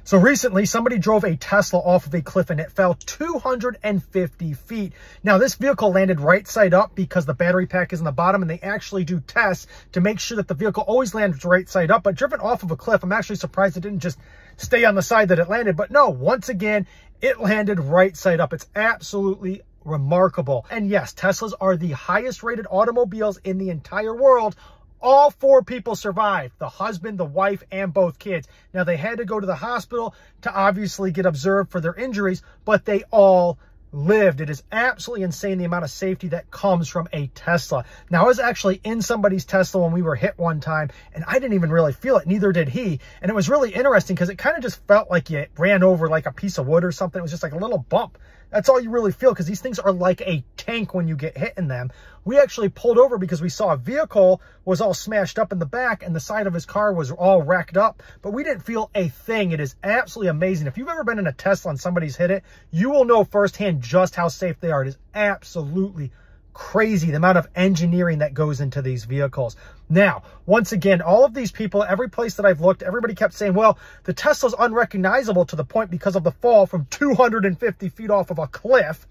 So recently, somebody drove a Tesla off of a cliff and it fell 250 feet. Now, this vehicle landed right side up because the battery pack is in the bottom, and they actually do tests to make sure that the vehicle always lands right side up. But driven off of a cliff, I'm actually surprised it didn't just stay on the side that it landed. But no, once again, it landed right side up. It's absolutely remarkable. And yes, Teslas are the highest rated automobiles in the entire world. All 4 people survived, the husband, the wife, and both kids. Now, they had to go to the hospital to obviously get observed for their injuries, but they all lived. It is absolutely insane the amount of safety that comes from a Tesla. Now, I was actually in somebody's Tesla when we were hit one time, and I didn't even really feel it. Neither did he. And it was really interesting because it kind of just felt like you ran over like a piece of wood or something. It was just like a little bump. That's all you really feel, because these things are like a tank when you get hit in them. We actually pulled over because we saw a vehicle was all smashed up in the back and the side of his car was all wrecked up, but we didn't feel a thing. It is absolutely amazing. If you've ever been in a Tesla and somebody's hit it, you will know firsthand just how safe they are. It is absolutely crazy the amount of engineering that goes into these vehicles. Now, once again, all of these people, every place that I've looked, everybody kept saying, well, the Tesla's unrecognizable to the point because of the fall from 250 feet off of a cliff.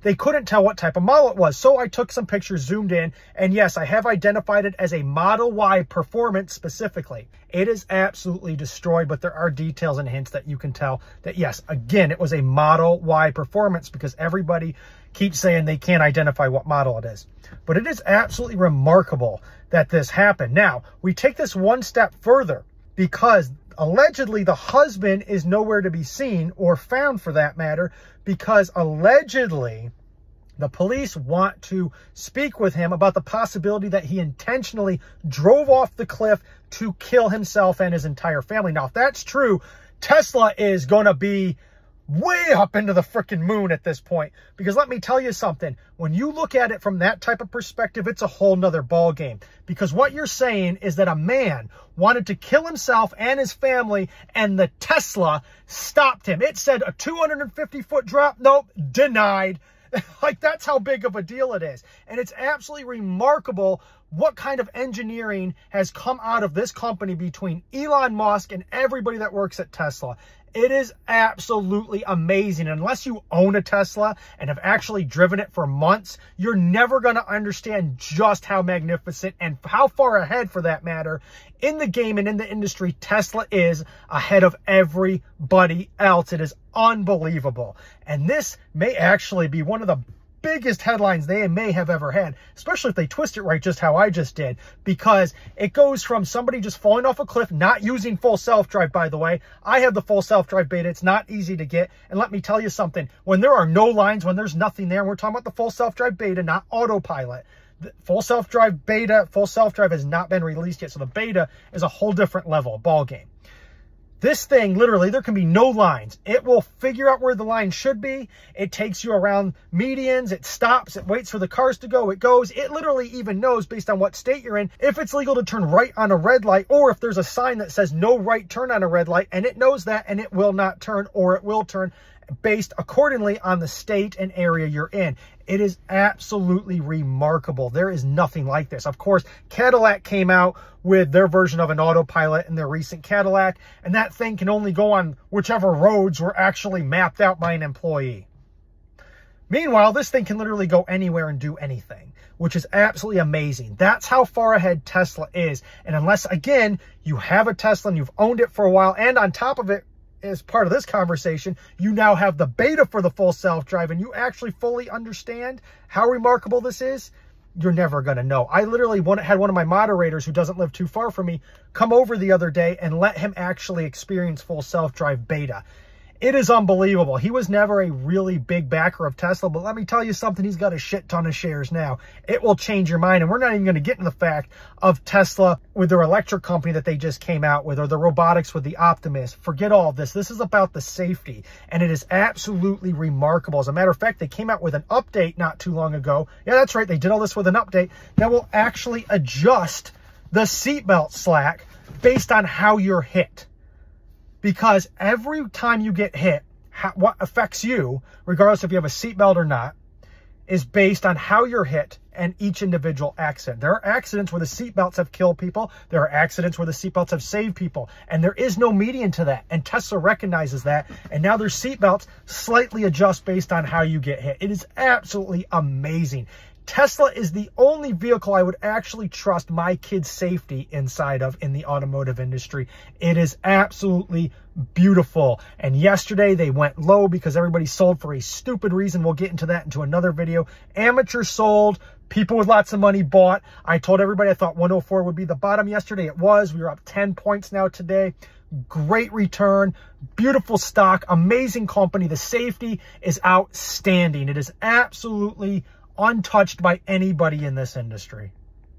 They couldn't tell what type of model it was. So I took some pictures, zoomed in, and yes, I have identified it as a Model Y Performance specifically. It is absolutely destroyed, but there are details and hints that you can tell that, yes, again, it was a Model Y Performance, because everybody keeps saying they can't identify what model it is. But it is absolutely remarkable that this happened. Now, we take this one step further, because allegedly the husband is nowhere to be seen, or found for that matter, because allegedly the police want to speak with him about the possibility that he intentionally drove off the cliff to kill himself and his entire family. Now, if that's true, Tesla is going to be way up into the freaking moon at this point, because let me tell you something, when you look at it from that type of perspective, it's a whole nother ball game, because what you're saying is that a man wanted to kill himself and his family, and the Tesla stopped him. It said a 250-foot drop. Nope, denied. Like, that's how big of a deal it is. And it's absolutely remarkable what kind of engineering has come out of this company between Elon Musk and everybody that works at Tesla. It is absolutely amazing. Unless you own a Tesla and have actually driven it for months, you're never going to understand just how magnificent and how far ahead, for that matter, in the game and in the industry, Tesla is ahead of everybody else. It is unbelievable. And this may actually be one of the biggest headlines they may have ever had, especially if they twist it right, just how I just did, because it goes from somebody just falling off a cliff, not using full self-drive, by the way. I have the full self-drive beta. It's not easy to get. And let me tell you something, when there are no lines, when there's nothing there, and we're talking about the full self-drive beta, not autopilot. The full self-drive beta, full self-drive has not been released yet. So the beta is a whole different level, ball game. This thing, literally, there can be no lines. It will figure out where the line should be. It takes you around medians. It stops. It waits for the cars to go. It goes. It literally even knows, based on what state you're in, if it's legal to turn right on a red light, or if there's a sign that says no right turn on a red light, and it knows that, and it will not turn, or it will turn, based accordingly on the state and area you're in. It is absolutely remarkable. There is nothing like this. Of course, Cadillac came out with their version of an autopilot in their recent Cadillac, and that thing can only go on whichever roads were actually mapped out by an employee. Meanwhile, this thing can literally go anywhere and do anything, which is absolutely amazing. That's how far ahead Tesla is. And unless, again, you have a Tesla and you've owned it for a while, and on top of it, as part of this conversation, you now have the beta for the full self-drive, and you actually fully understand how remarkable this is, you're never going to know. I literally had one of my moderators, who doesn't live too far from me, come over the other day and let him actually experience full self-drive beta. It is unbelievable. He was never a really big backer of Tesla, but let me tell you something, he's got a shit ton of shares now. It will change your mind, and we're not even going to get into the fact of Tesla with their electric company that they just came out with, or the robotics with the Optimus. Forget all of this. This is about the safety, and it is absolutely remarkable. As a matter of fact, they came out with an update not too long ago. Yeah, that's right. They did all this with an update that will actually adjust the seatbelt slack based on how you're hit. Because every time you get hit, what affects you, regardless if you have a seatbelt or not, is based on how you're hit and each individual accident. There are accidents where the seatbelts have killed people. There are accidents where the seatbelts have saved people. And there is no median to that. And Tesla recognizes that. And now their seatbelts slightly adjust based on how you get hit. It is absolutely amazing. Tesla is the only vehicle I would actually trust my kids' safety inside of in the automotive industry. It is absolutely beautiful. And yesterday they went low because everybody sold for a stupid reason. We'll get into that into another video. Amateur sold. People with lots of money bought. I told everybody I thought 104 would be the bottom yesterday. It was. We were up 10 points now today. Great return, beautiful stock, amazing company. The safety is outstanding. It is absolutely untouched by anybody in this industry.